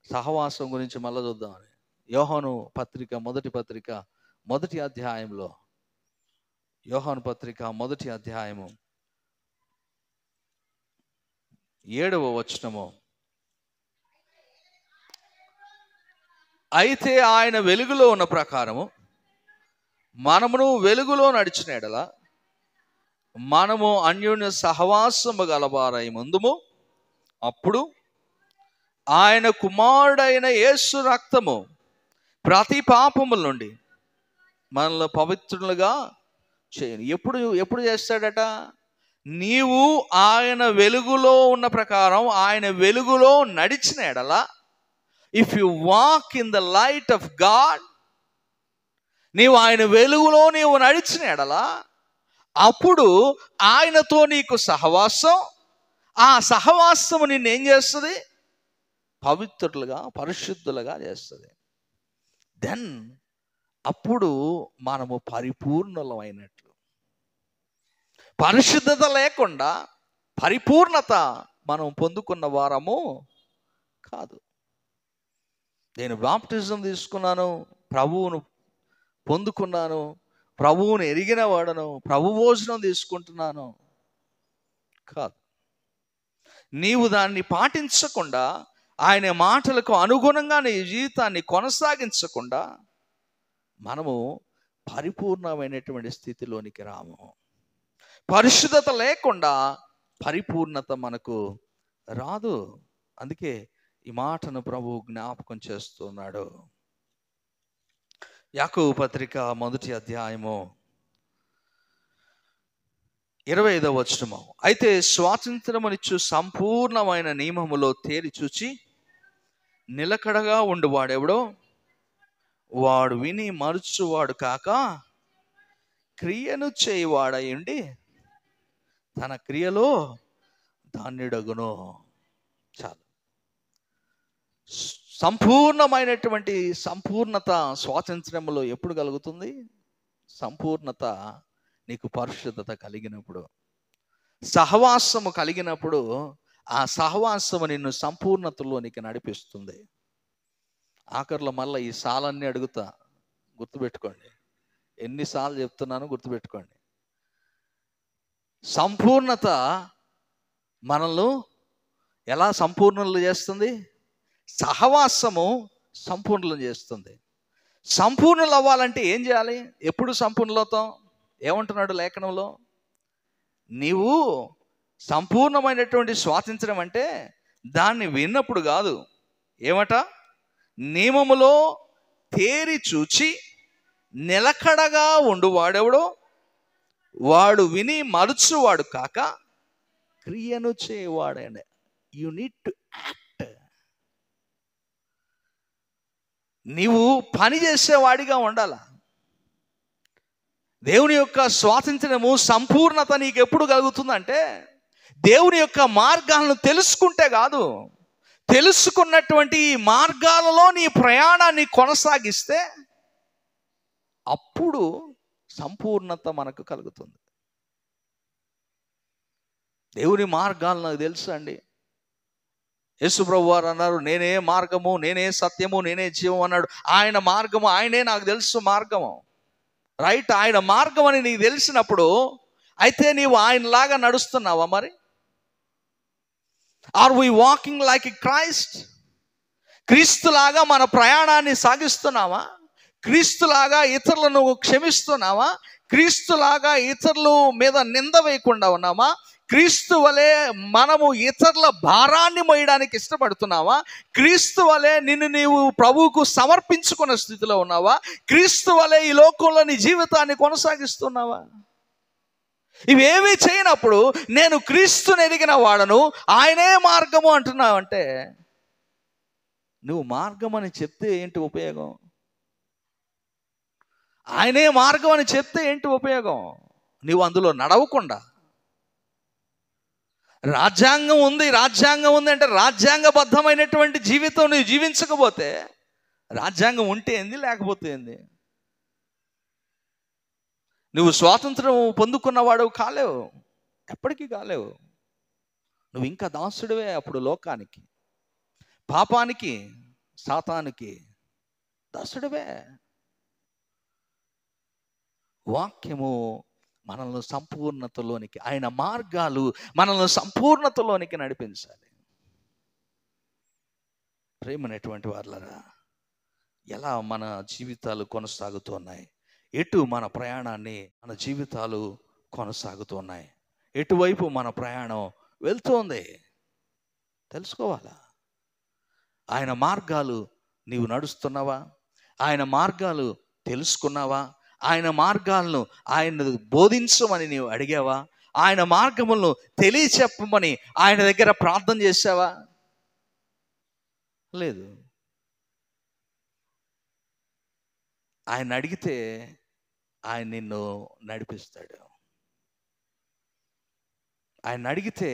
సహవాసం గురించి మళ్ళా చూద్దామని. యోహాను పత్రిక మొదటి పత్రిక మొదటి అధ్యాయంలో, యోహాను పత్రిక మొదటి అధ్యాయము 7వ వచనము, అయితే ఆయన వెలుగులో ఉన్న ప్రకారము మనమును వెలుగులో నడిచిన ఎడల మనము అన్యోన్య సహవాసము గలవారై ముందుము. అప్పుడు ఆయన కుమారుడైన యేసు రక్తము ప్రతి పాపముల నుండి మనల్ని పవిత్రులుగా చేయను. ఎప్పుడు చేస్తాడట? నీవు ఆయన వెలుగులో ఉన్న ప్రకారం, ఆయన వెలుగులో నడిచిన ఎడల, if you walk in the light of God, నీవు ఆయన వెలుగులో నీవు నడిచిన ఎడల, అప్పుడు ఆయనతో నీకు సహవాసం. ఆ సహవాసము నిన్ను ఏం చేస్తుంది? పవిత్రులుగా, పరిశుద్ధులుగా చేస్తుంది. దెన్ అప్పుడు మనము పరిపూర్ణులమైనట్లు. పరిశుద్ధత లేకుండా పరిపూర్ణత మనం పొందుకున్న వారము కాదు. నేను బాప్టిజం తీసుకున్నాను, ప్రభువును పొందుకున్నాను, ప్రభువును ఎరిగిన వాడను, ప్రభు భోజనం తీసుకుంటున్నాను కాదు. నీవు దాన్ని పాటించకుండా, ఆయన మాటలకు అనుగుణంగా నీ జీవితాన్ని కొనసాగించకుండా మనము పరిపూర్ణమైనటువంటి స్థితిలోనికి రాము. పరిశుద్ధత లేకుండా పరిపూర్ణత మనకు రాదు. అందుకే ఈ మాటను ప్రభు జ్ఞాపకం చేస్తున్నాడు. యాకోబు పత్రిక 1వ అధ్యాయము 25వ వచనము. అయితే స్వాతంత్రమునిచ్చు సంపూర్ణమైన నియమములో తేరి చూచి నిలకడగా ఉండువాడెవడో వాడు విని మరుచువాడు కాక క్రియను చేయువాడయుండి తన క్రియలో ధాన్యుడగును. చాలు. సంపూర్ణత స్వాతంత్ర్యంలో ఎప్పుడు కలుగుతుంది? సంపూర్ణత నీకు పరిశుద్ధత కలిగినప్పుడు, సహవాసము కలిగినప్పుడు. ఆ సహవాసము నిన్ను సంపూర్ణతలోనికి నడిపిస్తుంది. ఆఖరిలో మళ్ళీ ఈ సాలన్నీ అడుగుతా, గుర్తుపెట్టుకోండి. ఎన్నిసార్లు చెప్తున్నానో గుర్తుపెట్టుకోండి. సంపూర్ణత మనల్ని ఎలా సంపూర్ణులు చేస్తుంది? సహవాసము సంపూర్ణులు చేస్తుంది. సంపూర్ణులు అవ్వాలంటే ఏం చేయాలి? ఎప్పుడు సంపూర్ణులవుతాం? ఏమంటున్నాడు లేఖనంలో? నీవు సంపూర్ణమైనటువంటి స్వాతంత్రం అంటే దాన్ని విన్నప్పుడు కాదు. ఏమట? నియమములో తేరి చూచి నిలకడగా ఉండువాడెవడో వాడు విని మరుచువాడు కాక క్రియను చేయవాడండి. You need to act. నీవు పని చేసేవాడిగా ఉండాల. దేవుని యొక్క స్వాతంత్ర్యము, సంపూర్ణత నీకు ఎప్పుడు కలుగుతుందంటే దేవుని యొక్క మార్గాలను తెలుసుకుంటే కాదు, తెలుసుకున్నటువంటి ఈ మార్గాలలో నీ ప్రయాణాన్ని కొనసాగిస్తే అప్పుడు సంపూర్ణత మనకు కలుగుతుంది. దేవుని మార్గాలు నాకు తెలుసు అండి. యేసు ప్రభువు వారు అన్నారు, నేనే మార్గము, నేనే సత్యము, నేనే జీవం అన్నాడు. ఆయన మార్గము, ఆయనే నాకు తెలుసు మార్గము. రైట్? ఆయన మార్గం అని నీకు తెలిసినప్పుడు అయితే నీవు ఆయనలాగా నడుస్తున్నావా? మరి are we walking like a Christ? క్రీస్తులాగా మన ప్రయాణాన్ని సాగిస్తున్నావా? క్రీస్తులాగా ఇతరులను క్షమిస్తున్నావా? క్రీస్తులాగా ఇతరుల మీద నింద వేయకుండా ఉన్నామా? క్రీస్తు వలె మనము ఇతరుల భారాన్ని మోయడానికి ఇష్టపడుతున్నావా? క్రీస్తు వలె నిన్ను నీవు ప్రభువుకు సమర్పించుకున్న స్థితిలో ఉన్నావా? క్రీస్తు వలె ఈ లోకంలో నీ జీవితాన్ని కొనసాగిస్తున్నావా? ఇవేమీ చేయనప్పుడు నేను క్రీస్తుని ఎరిగిన వాడను, ఆయనే మార్గము అంటున్నావు అంటే నువ్వు మార్గం అని చెప్తే ఏంటి ఉపయోగం? ఆయనే మార్గం అని చెప్తే ఏంటి ఉపయోగం? నువ్వు అందులో నడవకుండా, రాజ్యాంగం ఉంది అంటే రాజ్యాంగబద్ధమైనటువంటి జీవితం నువ్వు జీవించకపోతే రాజ్యాంగం ఉంటే ఏంది, లేకపోతే ఏంది? నువ్వు స్వాతంత్రం పొందుకున్నవాడు కాలేవు, ఎప్పటికీ కాలేవు. నువ్వు ఇంకా దాసుడివే అప్పుడు లోకానికి, పాపానికి, సాతానికి దాసుడివే. వాక్యము మనల్ని సంపూర్ణతలోనికి, ఆయన మార్గాలు మనల్ని సంపూర్ణతలోనికి నడిపించాలి. ప్రేమనేటువంటి వాళ్ళరా, ఎలా మన జీవితాలు కొనసాగుతున్నాయి? ఎటు మన ప్రయాణాన్ని, మన జీవితాలు కొనసాగుతున్నాయి? ఎటువైపు మన ప్రయాణం వెళ్తోంది తెలుసుకోవాలా. ఆయన మార్గాలు నీవు నడుస్తున్నావా? ఆయన మార్గాలు తెలుసుకున్నావా? ఆయన మార్గాలను ఆయన బోధించమని నీవు అడిగావా? ఆయన మార్గములను తెలియచెప్పమని ఆయన దగ్గర ప్రార్థన చేసావా? లేదు. ఆయన అడిగితే ఆయన నిన్ను నడిపిస్తాడు. ఆయన అడిగితే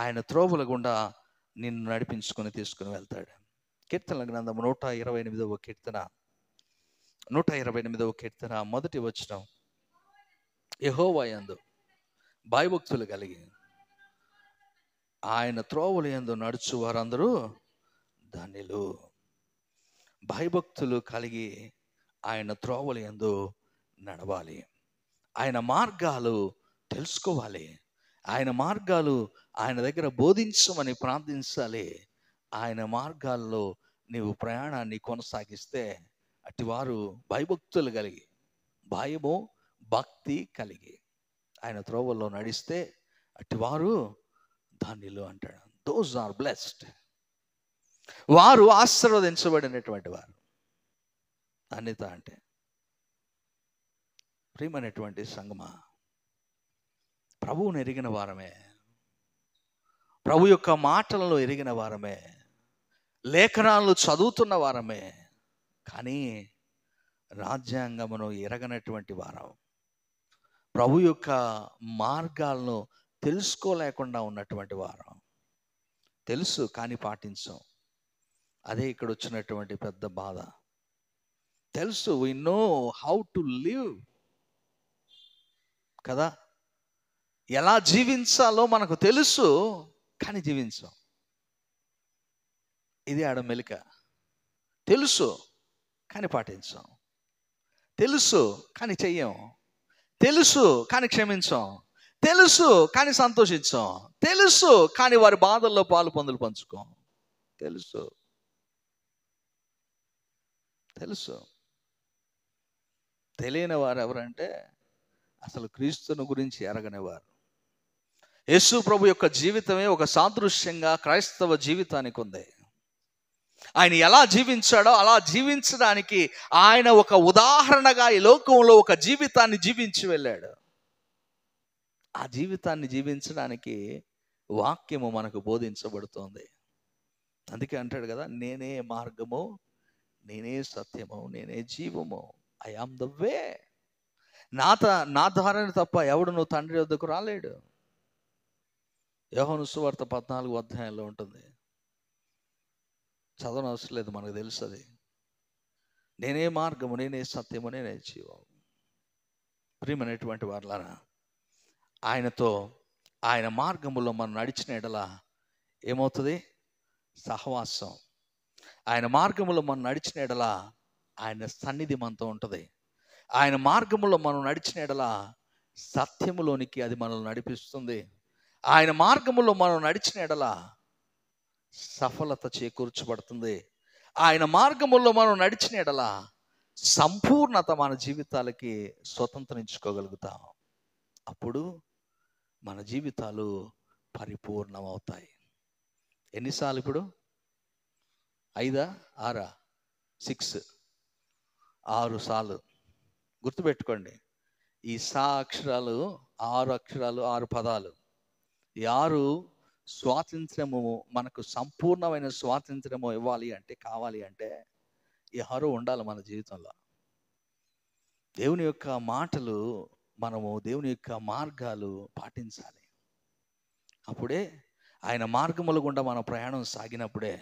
ఆయన త్రోవల గుండా నిన్ను నడిపించుకొని తీసుకుని వెళ్తాడు. కీర్తనల గ్రంథం 128వ కీర్తన 128వ కీర్తన మొదటి వచనం, యెహోవా యందు భయభక్తులు కలిగి ఆయన త్రోవల యందు నడుచు వారందరూ ధన్యులు. భయభక్తులు కలిగి ఆయన త్రోవల యందు నడవాలి. ఆయన మార్గాలు తెలుసుకోవాలి. ఆయన మార్గాలు ఆయన దగ్గర బోధించమని ప్రార్థించాలి. ఆయన మార్గాల్లో నీవు ప్రయాణాన్ని కొనసాగిస్తే అటివారు భయభక్తులు కలిగి, భయము భక్తి కలిగి ఆయన త్రోవల్లో నడిస్తే అటివారు ధన్యులు అంటాడు. Those are blessed. వారు ఆశీర్వదించబడినటువంటి వారు. ధన్యత అంటే ప్రియమైనటువంటి సంగమా, ప్రభువును ఎరిగిన వారమే, ప్రభు యొక్క మాటలను ఎరిగిన వారమే, లేఖనాలను చదువుతున్న వారమే, కానీ రాజ్యాంగమును ఎరగనటువంటి వారం, ప్రభు యొక్క మార్గాలను తెలుసుకోలేకుండా ఉన్నటువంటి వారం. తెలుసు కానీ పాటించాం. అదే ఇక్కడ వచ్చినటువంటి పెద్ద బాధ. తెలుసు, we know how to live కదా, ఎలా జీవించాలో మనకు తెలుసు కానీ జీవించాం. ఇది ఆడ మెలిక. తెలుసు కానీ పాటించాం, తెలుసు కానీ చెయ్యం, తెలుసు కానీ క్షమించాం, తెలుసు కానీ సంతోషించాం, తెలుసు కానీ వారి బాధల్లో పాలు పొందులు పంచుకోం. తెలుసు తెలుసు తెలియని వారు ఎవరంటే అసలు క్రీస్తుని గురించి ఎరగనివారు. యేసు ప్రభు యొక్క జీవితమే ఒక సాదృశ్యంగా క్రైస్తవ జీవితానికి ఉంది. ఆయన ఎలా జీవించాడో అలా జీవించడానికి ఆయన ఒక ఉదాహరణగా ఈ లోకంలో ఒక జీవితాన్ని జీవించి వెళ్ళాడు. ఆ జీవితాన్ని జీవించడానికి వాక్యము మనకు బోధించబడుతోంది. అందుకే అంటాడు కదా, నేనే మార్గము, నేనే సత్యము, నేనే జీవము. I am the way. నా ద్వారానే తప్ప ఎవడును తండ్రి వద్దకు రాలేడు. యోహాను సువార్త 14వ అధ్యాయంలో ఉంటుంది. చదవని అవసరం లేదు, మనకు తెలుసు అది. నేనే మార్గము, నేనే సత్యము, నేనే జీవము. ప్రియమైనటువంటి వారులారా, ఆయనతో ఆయన మార్గములో మనం నడిచిన ఎడల ఏమవుతుంది? సహవాసం. ఆయన మార్గములో మనం నడిచిన ఎడల ఆయన సన్నిధి మనతో ఉంటుంది. ఆయన మార్గములో మనం నడిచిన ఎడల సత్యములోనికి అది మనల్ని నడిపిస్తుంది. ఆయన మార్గములో మనం నడిచిన ఎడల సఫలత చేకూర్చబడుతుంది. ఆయన మార్గములో మనం నడిచిన ఎడల సంపూర్ణత మన జీవితాలకి స్వతంత్రించుకోగలుగుతాం. అప్పుడు మన జీవితాలు పరిపూర్ణమవుతాయి. ఎన్నిసార్లు ఇప్పుడు? 5, 6, 6 సార్లు గుర్తుపెట్టుకోండి. ఈ సా అక్షరాలు 6 అక్షరాలు, 6 పదాలు. ఈ 6 స్వాతంత్ర్యము, మనకు సంపూర్ణమైన స్వాతంత్ర్యము ఇవ్వాలి అంటే, కావాలి అంటే ఈ 6 ఉండాలి మన జీవితంలో. దేవుని యొక్క మాటలు, మనము దేవుని యొక్క మార్గాలు పాటించాలి. అప్పుడే ఆయన మార్గముల గుండా మన ప్రయాణం సాగినప్పుడే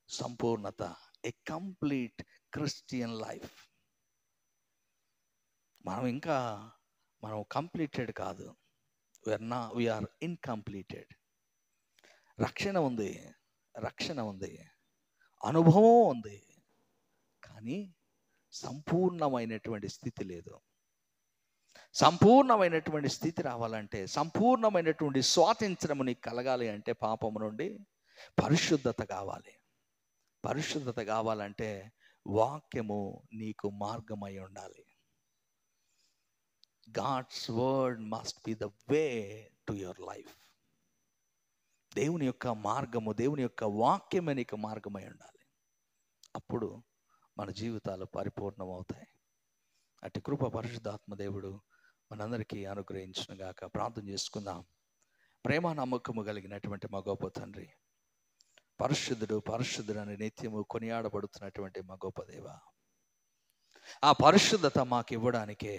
సంపూర్ణత, ఏ కంప్లీట్ క్రిస్టియన్ లైఫ్. మనం కంప్లీటెడ్ కాదు, వీఆర్ ఇన్కంప్లీటెడ్. రక్షణ ఉంది, అనుభవం ఉంది, కానీ సంపూర్ణమైనటువంటి స్థితి లేదు. సంపూర్ణమైనటువంటి స్థితి రావాలంటే, సంపూర్ణమైనటువంటి స్వాతంత్రము నీకు కలగాలి అంటే పాపము నుండి పరిశుద్ధత కావాలి. పరిశుద్ధత కావాలంటే వాక్యము నీకు మార్గమై ఉండాలి. God's word must be the way to your life. దేవుని యొక్క మార్గము, దేవుని యొక్క వాక్యమే నీకు మార్గమై ఉండాలి. అప్పుడు మన జీవితాలు పరిపూర్ణమవుతాయి. అట్టి కృప పరిశుద్ధాత్మ దేవుడు మనందరికీ అనుగ్రహించును గాక. ప్రార్థన చేసుకుందాం. ప్రేమ నమ్మకము కలిగినటువంటి మా గొప్ప తండ్రి, పరిశుద్ధుడు అని నిత్యము కొనియాడబడుతున్నటువంటి మా గొప్ప దేవ, ఆ పరిశుద్ధత మాకు ఇవ్వడానికే,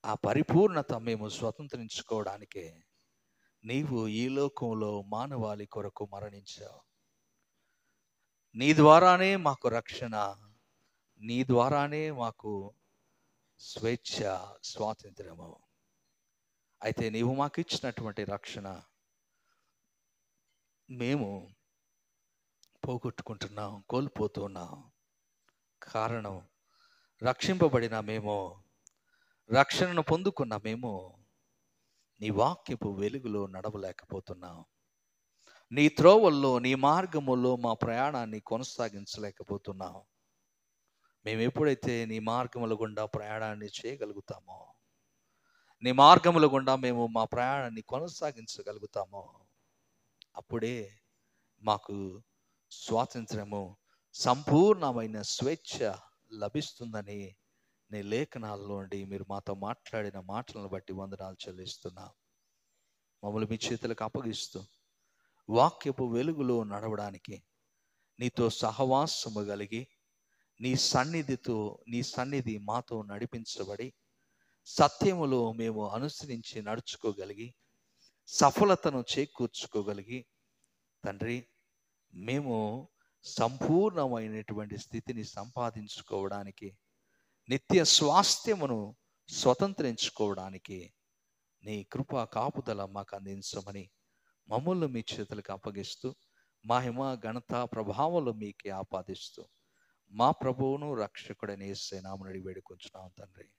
ఆ పరిపూర్ణత మేము స్వతంత్రించుకోవడానికే నీవు ఈ లోకంలో మానవాళి కొరకు మరణించావు. నీ ద్వారానే మాకు రక్షణ, నీ ద్వారానే మాకు స్వేచ్ఛ, స్వాతంత్ర్యము. అయితే నీవు మాకు ఇచ్చినటువంటి రక్షణ మేము పోగొట్టుకుంటున్నాం, కోల్పోతున్నాం. కారణం, రక్షింపబడిన మేము, రక్షణను పొందుకున్న మేము నీ వాక్యపు వెలుగులో నడవలేకపోతున్నాం. నీ త్రోవల్లో, నీ మార్గములో మా ప్రయాణాన్ని కొనసాగించలేకపోతున్నాం. మేము ఎప్పుడైతే నీ మార్గముల గుండా ప్రయాణాన్ని చేయగలుగుతామో, నీ మార్గముల గుండా మేము మా ప్రయాణాన్ని కొనసాగించగలుగుతామో, అప్పుడే మాకు స్వాతంత్రము, సంపూర్ణమైన స్వేచ్ఛ లభిస్తుందని నీ లేఖనాల్లో నుండి మీరు మాతో మాట్లాడిన మాటలను బట్టి వందనాలు చెల్లిస్తున్నా. మమ్మల్ని మీ చేతులకు అప్పగిస్తూ వాక్యపు వెలుగులో నడవడానికి, నీతో సహవాసము కలిగి, నీ సన్నిధి మాతో నడిపించబడి, సత్యములో మేము అనుసరించి నడుచుకోగలిగి, సఫలతను చేకూర్చుకోగలిగి, తండ్రి మేము సంపూర్ణమైనటువంటి స్థితిని సంపాదించుకోవడానికి, నిత్య స్వాస్థ్యమును స్వతంత్రించుకోవడానికి నీ కృపా కాపుదల మాకు అందించమని మమ్మల్ని మీ చేతులకు అప్పగిస్తూ, మహిమ ఘనత ప్రభావాలు మీకే ఆపాదిస్తూ మా ప్రభువును రక్షకుడైన యేసు నామమున అడిగి వేడుకొంచున్నాం తండ్రి.